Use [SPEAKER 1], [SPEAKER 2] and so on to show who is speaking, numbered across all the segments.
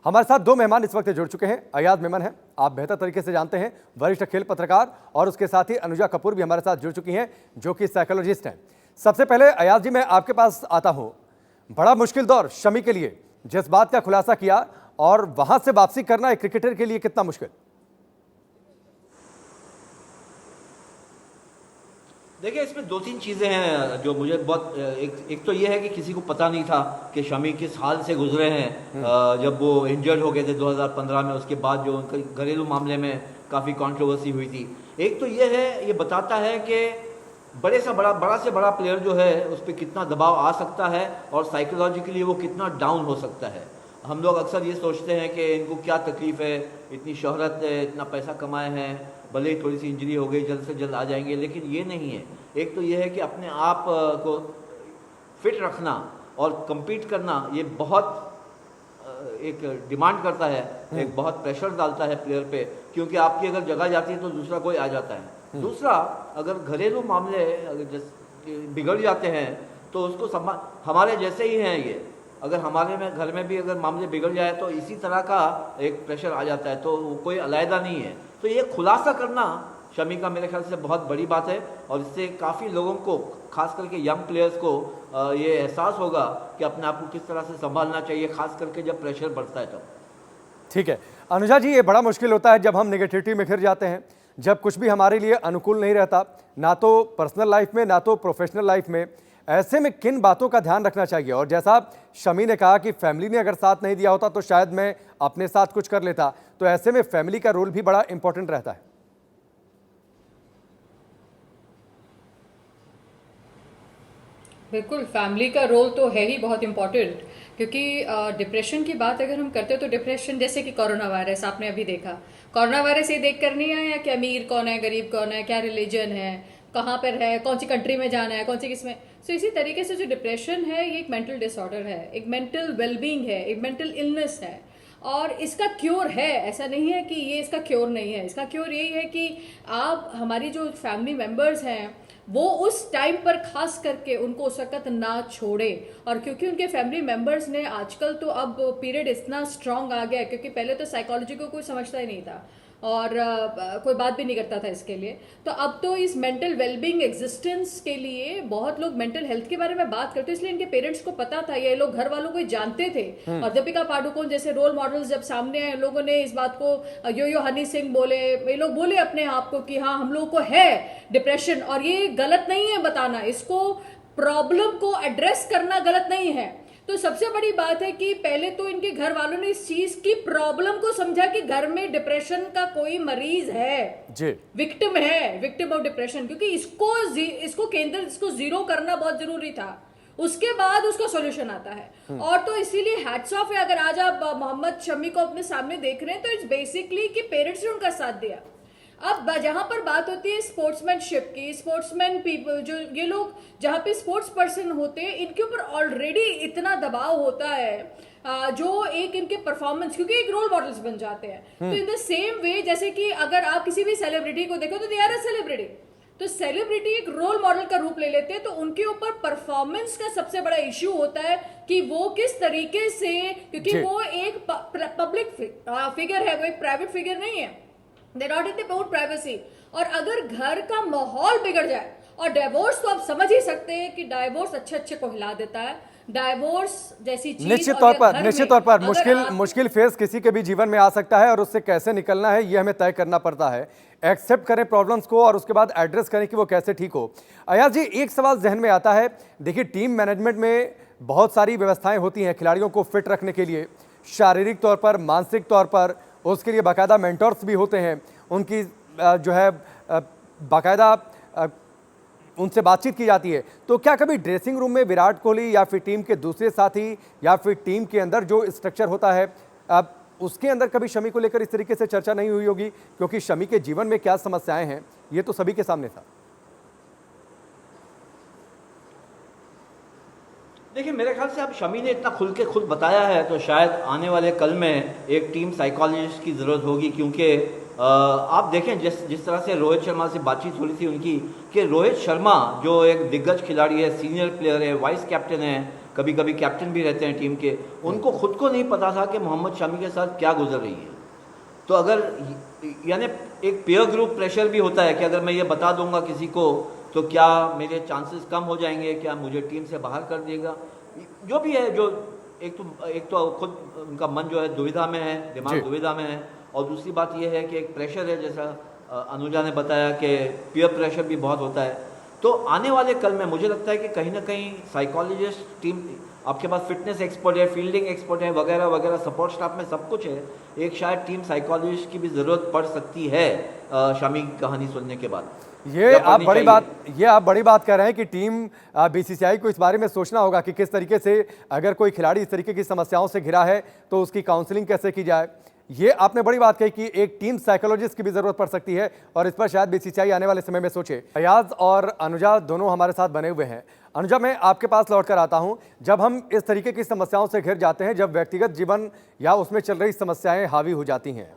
[SPEAKER 1] हमारे साथ दो मेहमान इस वक्त जुड़ चुके हैं। अयाज मेमन हैं, आप बेहतर तरीके से जानते हैं, वरिष्ठ खेल पत्रकार, और उसके साथ ही अनुजा कपूर भी हमारे साथ जुड़ चुकी हैं जो कि साइकोलॉजिस्ट हैं। सबसे पहले अयाज जी, मैं आपके पास आता हूं। बड़ा मुश्किल दौर शमी के लिए, जिस बात का खुलासा किया, और वहां से वापसी करना एक क्रिकेटर के लिए कितना मुश्किल?
[SPEAKER 2] देखिए, इसमें दो तीन चीज़ें हैं जो मुझे बहुत एक तो ये है कि किसी को पता नहीं था कि शमी किस हाल से गुजरे हैं जब वो इंजर्ड हो गए थे 2015 में। उसके बाद जो उनके घरेलू मामले में काफ़ी कंट्रोवर्सी हुई थी। एक तो ये है, ये बताता है कि बड़ा से बड़ा प्लेयर जो है उस पर कितना दबाव आ सकता है और साइकोलॉजिकली वो कितना डाउन हो सकता है। हम लोग अक्सर ये सोचते हैं कि इनको क्या तकलीफ़ है, इतनी शोहरत है, इतना पैसा कमाए हैं, भले ही थोड़ी सी इंजरी हो गई जल्द से जल्द आ जाएंगे, लेकिन ये नहीं है। एक तो ये है कि अपने आप को फिट रखना और compete करना, ये बहुत एक डिमांड करता है, एक बहुत प्रेशर डालता है प्लेयर पे, क्योंकि आपकी अगर जगह जाती है तो दूसरा कोई आ जाता है। दूसरा, अगर घरेलू मामले अगर बिगड़ जाते हैं तो उसको हमारे जैसे ही हैं ये, अगर हमारे में घर में भी अगर मामले बिगड़ जाए तो इसी तरह का एक प्रेशर आ जाता है, तो कोई अलहदा नहीं है। तो ये खुलासा करना शमी का मेरे ख्याल से बहुत बड़ी बात है, और इससे काफ़ी लोगों को, खास करके यंग प्लेयर्स को ये एहसास होगा कि अपने आप को किस तरह से संभालना चाहिए, खास करके जब प्रेशर बढ़ता है तब।
[SPEAKER 1] ठीक है अनुजा जी, ये बड़ा मुश्किल होता है जब हम नेगेटिविटी में घिर जाते हैं, जब कुछ भी हमारे लिए अनुकूल नहीं रहता, ना तो पर्सनल लाइफ में ना तो प्रोफेशनल लाइफ में। ऐसे में किन बातों का ध्यान रखना चाहिए? और जैसा शमी ने कहा कि फैमिली ने अगर साथ नहीं दिया होता तो शायद मैं अपने साथ कुछ कर लेता, तो ऐसे में फैमिली का रोल भी बड़ा इंपॉर्टेंट रहता है।
[SPEAKER 3] बिल्कुल, फैमिली का रोल तो है ही बहुत इम्पोर्टेंट, क्योंकि डिप्रेशन की बात अगर हम करते हैं तो डिप्रेशन, जैसे कि कोरोना वायरस आपने अभी देखा, कोरोना वायरस ये देख कर नहीं आया कि अमीर कौन है, गरीब कौन है, क्या रिलीजन है, कहाँ पर है, कौन सी कंट्री में जाना है, कौन सी किसमें। सो इसी तरीके से जो डिप्रेशन है ये एक मेंटल डिसऑर्डर है, एक मेंटल वेलबींग है, एक मेंटल इलनेस है, और इसका क्योर है। ऐसा नहीं है कि ये इसका क्योर नहीं है। इसका क्योर यही है कि आप, हमारी जो फैमिली मेम्बर्स हैं, वो उस टाइम पर खास करके उनको उस वक्त ना छोड़े। और क्योंकि उनके फैमिली मेम्बर्स ने, आजकल तो अब पीरियड इतना स्ट्रांग आ गया है, क्योंकि पहले तो साइकोलॉजी को कोई समझता ही नहीं था और कोई बात भी नहीं करता था इसके लिए। तो अब तो इस मेंटल वेलबींग एग्जिस्टेंस के लिए बहुत लोग मेंटल हेल्थ के बारे में बात करते हैं, इसलिए इनके पेरेंट्स को पता था, ये लोग घर वालों को जानते थे। और दीपिका पादुकोण जैसे रोल मॉडल्स जब सामने आए, लोगों ने इस बात को, यो हनी सिंह बोले, ये लोग बोले अपने आप को कि हाँ हम लोग को है डिप्रेशन, और ये गलत नहीं है बताना, इसको प्रॉब्लम को एड्रेस करना गलत नहीं है। तो सबसे बड़ी बात है कि पहले तो इनके घर वालों ने इस चीज की प्रॉब्लम को समझा कि घर में डिप्रेशन का कोई मरीज है जी, विक्टिम है, विक्टिम ऑफ डिप्रेशन, क्योंकि इसको केंद्र, इसको जीरो करना बहुत जरूरी था। उसके बाद उसका सॉल्यूशन आता है। और तो इसीलिए हैट्स ऑफ है, अगर आज आप मोहम्मद शमी को अपने सामने देख रहे हैं तो इट्स बेसिकली कि पेरेंट्स ने उनका साथ दिया। अब जहां पर बात होती है स्पोर्ट्समैनशिप की, स्पोर्ट्समैन पीपल, जो ये लोग जहां पे स्पोर्ट्स पर्सन होते हैं, इनके ऊपर ऑलरेडी इतना दबाव होता है जो एक इनके परफॉर्मेंस, क्योंकि एक रोल मॉडल्स बन जाते हैं। तो इन द सेम वे, जैसे कि अगर आप किसी भी सेलिब्रिटी को देखो तो दे आर अ सेलिब्रिटी, तो सेलिब्रिटी एक रोल मॉडल का रूप ले लेते हैं, तो उनके ऊपर परफॉर्मेंस का सबसे बड़ा इश्यू होता है कि वो किस तरीके से, क्योंकि वो एक पब्लिक फिगर है, वो एक प्राइवेट फिगर नहीं है, They're not in the own privacy। और अगर घर का माहौल बिगड़ जाए, और डाइवोर्स तो आप समझ ही सकते हैं कि डाइवोर्स अच्छे को हिला देता है। डाइवोर्स जैसी चीज
[SPEAKER 1] निश्चित तौर पर मुश्किल फेज किसी के भी जीवन में आ सकता है, और उससे कैसे निकलना है ये हमें तय करना पड़ता है। एक्सेप्ट करें प्रॉब्लम्स को और उसके बाद एड्रेस करें कि वो कैसे ठीक हो। अयाज जी, एक सवाल जहन में आता है, देखिए टीम मैनेजमेंट में बहुत सारी व्यवस्थाएं होती हैं खिलाड़ियों को फिट रखने के लिए, शारीरिक तौर पर, मानसिक तौर पर, उसके लिए बाकायदा मेंटर्स भी होते हैं, उनकी जो है बाकायदा उनसे बातचीत की जाती है। तो क्या कभी ड्रेसिंग रूम में विराट कोहली या फिर टीम के दूसरे साथी या फिर टीम के अंदर जो स्ट्रक्चर होता है, उसके अंदर कभी शमी को लेकर इस तरीके से चर्चा नहीं हुई होगी? क्योंकि शमी के जीवन में क्या समस्याएं हैं ये तो सभी के सामने था।
[SPEAKER 2] देखिए, मेरे ख्याल से अब शमी ने इतना खुल के खुद बताया है तो शायद आने वाले कल में एक टीम साइकोलॉजिस्ट की ज़रूरत होगी, क्योंकि आप देखें जिस तरह से रोहित शर्मा से बातचीत हो रही थी उनकी, कि रोहित शर्मा जो एक दिग्गज खिलाड़ी है, सीनियर प्लेयर है, वाइस कैप्टन है, कभी कभी कैप्टन भी रहते हैं टीम के, उनको खुद को नहीं पता था कि मोहम्मद शमी के साथ क्या गुजर रही है। तो अगर यानी एक पीयर ग्रुप प्रेशर भी होता है कि अगर मैं ये बता दूंगा किसी को तो क्या मेरे चांसेस कम हो जाएंगे, क्या मुझे टीम से बाहर कर देगा, जो भी है। जो एक तो खुद उनका मन जो है दुविधा में है, दिमाग दुविधा में है, और दूसरी बात यह है कि एक प्रेशर है, जैसा अनुजा ने बताया कि पीयर प्रेशर भी बहुत होता है। तो आने वाले कल में मुझे लगता है कि कहीं ना कहीं साइकोलॉजिस्ट, टीम, आपके पास फिटनेस एक्सपर्ट है, फील्डिंग एक्सपर्ट है, वगैरह वगैरह, सपोर्ट स्टाफ में सब कुछ है, एक शायद टीम साइकोलॉजिस्ट की भी ज़रूरत पड़ सकती है शमी की कहानी सुनने के बाद।
[SPEAKER 1] ये आप बड़ी बात कह रहे हैं कि टीम बीसीसीआई को इस बारे में सोचना होगा कि किस तरीके से अगर कोई खिलाड़ी इस तरीके की समस्याओं से घिरा है तो उसकी काउंसलिंग कैसे की जाए। ये आपने बड़ी बात कही कि एक टीम साइकोलॉजिस्ट की भी जरूरत पड़ सकती है और इस पर शायद बीसीसीआई आने वाले समय में सोचे। अयाज और अनुजा दोनों हमारे साथ बने हुए हैं। अनुजा, मैं आपके पास लौट कर आता हूं। जब हम इस तरीके की समस्याओं से घिर जाते हैं, जब व्यक्तिगत जीवन या उसमें चल रही समस्याएं हावी हो जाती हैं,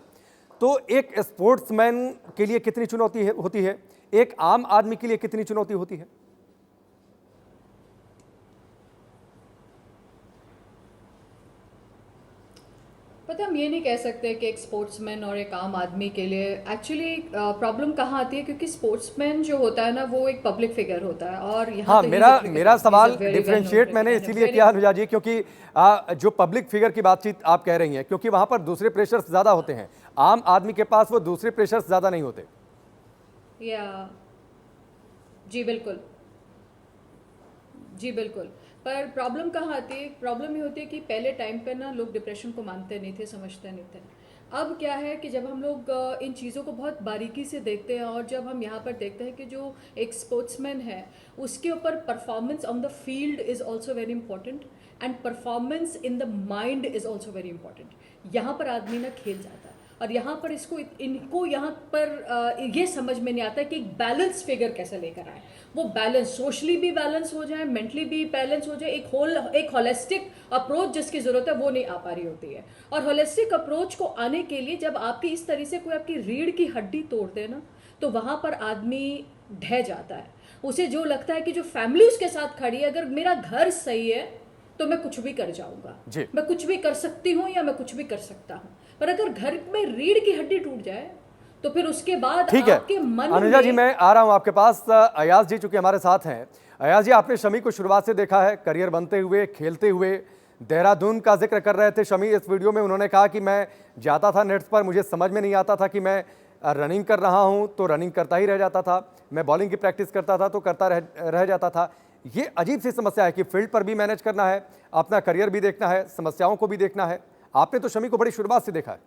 [SPEAKER 1] तो एक स्पोर्ट्समैन के लिए कितनी चुनौती होती है, एक आम आदमी के लिए कितनी चुनौती होती है?
[SPEAKER 3] पता, हम ये नहीं कह सकते कि एक स्पोर्ट्समैन और एक आम आदमी के लिए एक्चुअली प्रॉब्लम कहाँ आती है, क्योंकि स्पोर्ट्समैन जो होता है ना वो एक पब्लिक फिगर होता है। और यहाँ
[SPEAKER 1] हाँ, मेरा सवाल डिफरेंशिएट मैंने इसीलिए किया अनुजा जी, क्योंकि जो पब्लिक फिगर की बातचीत आप कह रही हैं, क्योंकि वहां पर दूसरे प्रेशर्स ज्यादा होते हैं, आम आदमी के पास वो दूसरे प्रेशर्स ज्यादा नहीं होते।
[SPEAKER 3] या जी बिल्कुल, जी बिल्कुल। पर प्रॉब्लम कहाँ आती है? प्रॉब्लम ये होती है कि पहले टाइम पर ना लोग डिप्रेशन को मानते नहीं थे, समझते नहीं थे। अब क्या है कि जब हम लोग इन चीज़ों को बहुत बारीकी से देखते हैं और जब हम यहाँ पर देखते हैं कि जो एक स्पोर्ट्समैन है उसके ऊपर performance on the field is also very important and performance in the mind is also very important. यहाँ पर आदमी ना खेल जाता है और यहाँ पर इनको यहाँ पर ये समझ में नहीं आता कि एक बैलेंस फिगर कैसे लेकर आए, वो बैलेंस सोशली भी बैलेंस हो जाए, मेंटली भी बैलेंस हो जाए, एक होलिस्टिक अप्रोच जिसकी ज़रूरत है वो नहीं आ पा रही होती है। और होलिस्टिक अप्रोच को आने के लिए जब आपकी इस तरह से कोई आपकी रीढ़ की हड्डी तोड़ते हैं ना, तो वहाँ पर आदमी ढह जाता है। उसे जो लगता है कि जो फैमिली उसके साथ खड़ी है, अगर मेरा घर सही है तो मैं कुछ भी कर जाऊंगा, मैं कुछ भी कर सकती हूँ या मैं कुछ भी कर सकता हूँ। पर अगर घर में रीढ़ की हड्डी टूट जाए तो फिर उसके बाद आपके मन
[SPEAKER 1] अनुजा जी, मैं आ रहा हूं आपके पास। अयाज जी चूंकि हमारे साथ हैं। अयाज जी, आपने शमी को शुरुआत से देखा है, करियर बनते हुए, खेलते हुए। देहरादून का जिक्र कर रहे थे शमी इस वीडियो में। उन्होंने कहा कि मैं जाता था नेट्स पर, मुझे समझ में नहीं आता था कि मैं रनिंग कर रहा हूं तो रनिंग करता ही रह जाता था, मैं बॉलिंग की प्रैक्टिस करता था तो करता रह जाता था। ये अजीब सी समस्या है कि फील्ड पर भी मैनेज करना है, अपना करियर भी देखना है, समस्याओं को भी देखना है। आपने तो शमी को बड़ी शुरुआत से देखा है।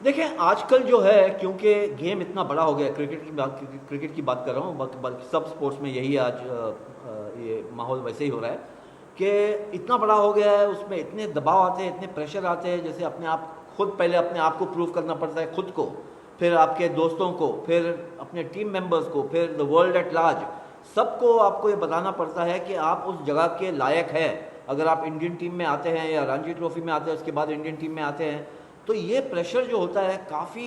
[SPEAKER 2] देखें, आजकल जो है, क्योंकि गेम इतना बड़ा हो गया, क्रिकेट की बात कर रहा हूँ, बल्कि सब स्पोर्ट्स में यही आज ये माहौल वैसे ही हो रहा है कि इतना बड़ा हो गया है, उसमें इतने दबाव आते हैं, इतने प्रेशर आते हैं, जैसे पहले अपने आप को प्रूव करना पड़ता है, खुद को, फिर आपके दोस्तों को, फिर अपने टीम मेंबर्स को, फिर द वर्ल्ड एट लार्ज, सबको आपको ये बताना पड़ता है कि आप उस जगह के लायक हैं। अगर आप इंडियन टीम में आते हैं या रणजी ट्रॉफी में आते हैं, उसके बाद इंडियन टीम में आते हैं, तो ये प्रेशर जो होता है काफ़ी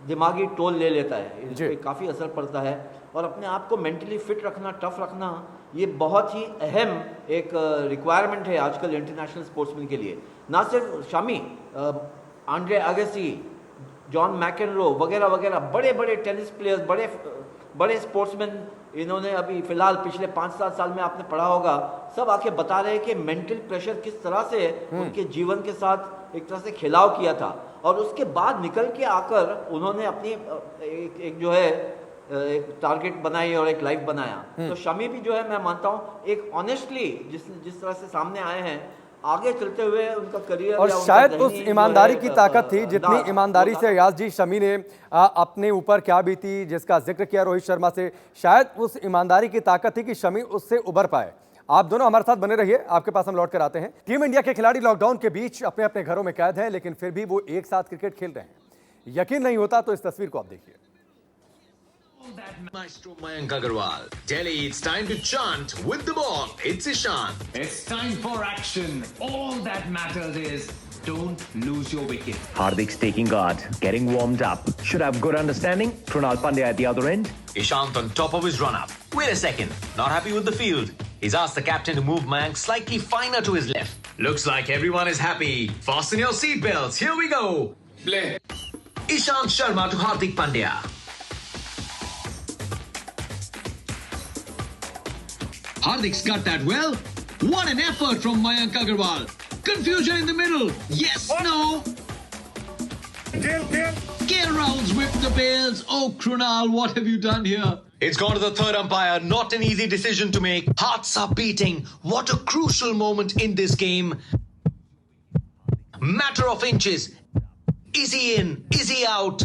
[SPEAKER 2] दिमागी टोल ले लेता है, इस पर काफ़ी असर पड़ता है। और अपने आप को मेंटली फिट रखना, टफ रखना, ये बहुत ही अहम एक रिक्वायरमेंट है आजकल इंटरनेशनल स्पोर्ट्समैन के लिए। ना सिर्फ शमी, आंड्रे अगेसी, जॉन मैकेनरो वगैरह वगैरह, बड़े बड़े टेनिस प्लेयर्स, बड़े स्पोर्ट्समैन, इन्होंने अभी फिलहाल पिछले 5-7 साल में आपने पढ़ा होगा, सब आके बता रहे हैं कि मेंटल प्रेशर किस तरह से उनके जीवन के साथ एक तरह से खिलाव किया था, और उसके बाद निकल के आकर उन्होंने अपनी एक जो है एक टारगेट बनाई और एक लाइफ बनाया। तो शमी भी जो है, मैं मानता हूँ, एक ऑनेस्टली जिस तरह से सामने आए हैं, आगे चलते हुए उनका करियर,
[SPEAKER 1] और शायद उस ईमानदारी की ताकत थी, जितनी ईमानदारी से अयाज जी शमी ने अपने ऊपर क्या बीती जिसका जिक्र किया रोहित शर्मा से, शायद उस ईमानदारी की ताकत थी कि शमी उससे उबर पाए। आप दोनों हमारे साथ बने रहिए, आपके पास हम लौट कर आते हैं। टीम इंडिया के खिलाड़ी लॉकडाउन के बीच अपने अपने घरों में कैद हैं, लेकिन फिर भी वो एक साथ क्रिकेट खेल रहे हैं। यकीन नहीं होता तो इस तस्वीर को आप देखिए।
[SPEAKER 4] Maestro Mayank Agarwal. Delhi, it's time to chant with the ball. It's Ishan.
[SPEAKER 5] It's time for action. All that matters is don't lose your wicket.
[SPEAKER 6] Hardik's taking guard, getting warmed up. Should have good understanding. Krunal Pandya at the other end.
[SPEAKER 4] Ishant on top of his run-up. Wait a second. Not happy with the field. He's asked the captain to move Mayank slightly finer to his left. Looks like everyone is happy. Fasten your seatbelts. Here we go.
[SPEAKER 5] Play.
[SPEAKER 4] Ishant Sharma to Hardik Pandya. Hardik's got that well. What an effort from Mayank Agarwal. Confusion in the middle. Yes, no. KL Rahul's whipped the bails. Oh, Krunal, what have you done here? It's gone to the third umpire. Not an easy decision to make. Hearts are beating. What a crucial moment in this game. Matter of inches. Is he in? Is he out?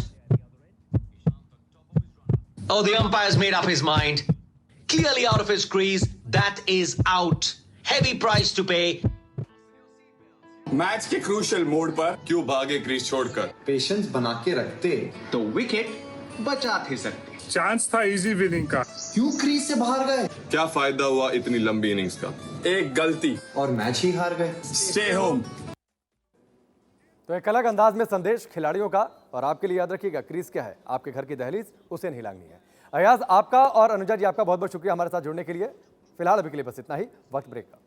[SPEAKER 4] Oh, the umpire's made up his mind. Clearly out of his crease. That is out. Heavy price to pay.
[SPEAKER 7] Match के crucial mode पर क्यों भागे crease छोड़कर?
[SPEAKER 8] Patience बना के रखते तो wicket बचा थे सकते।
[SPEAKER 9] चांस था इजी विनिंग का,
[SPEAKER 8] क्यों क्रीज से बाहर गए?
[SPEAKER 7] क्या फायदा हुआ इतनी लंबी इनिंग्स का? एक गलती
[SPEAKER 8] और मैच ही हार गए।
[SPEAKER 7] Stay home.
[SPEAKER 1] तो एक अलग अंदाज में संदेश खिलाड़ियों का, और आपके लिए याद रखिएगा, क्रीज क्या है, आपके घर की दहलीज, उसे नहीं लांघनी है। अयाज, आपका और अनुजा जी, आपका बहुत बहुत शुक्रिया हमारे साथ जुड़ने के लिए। फिलहाल अभी के लिए बस इतना ही। वक्त ब्रेक का।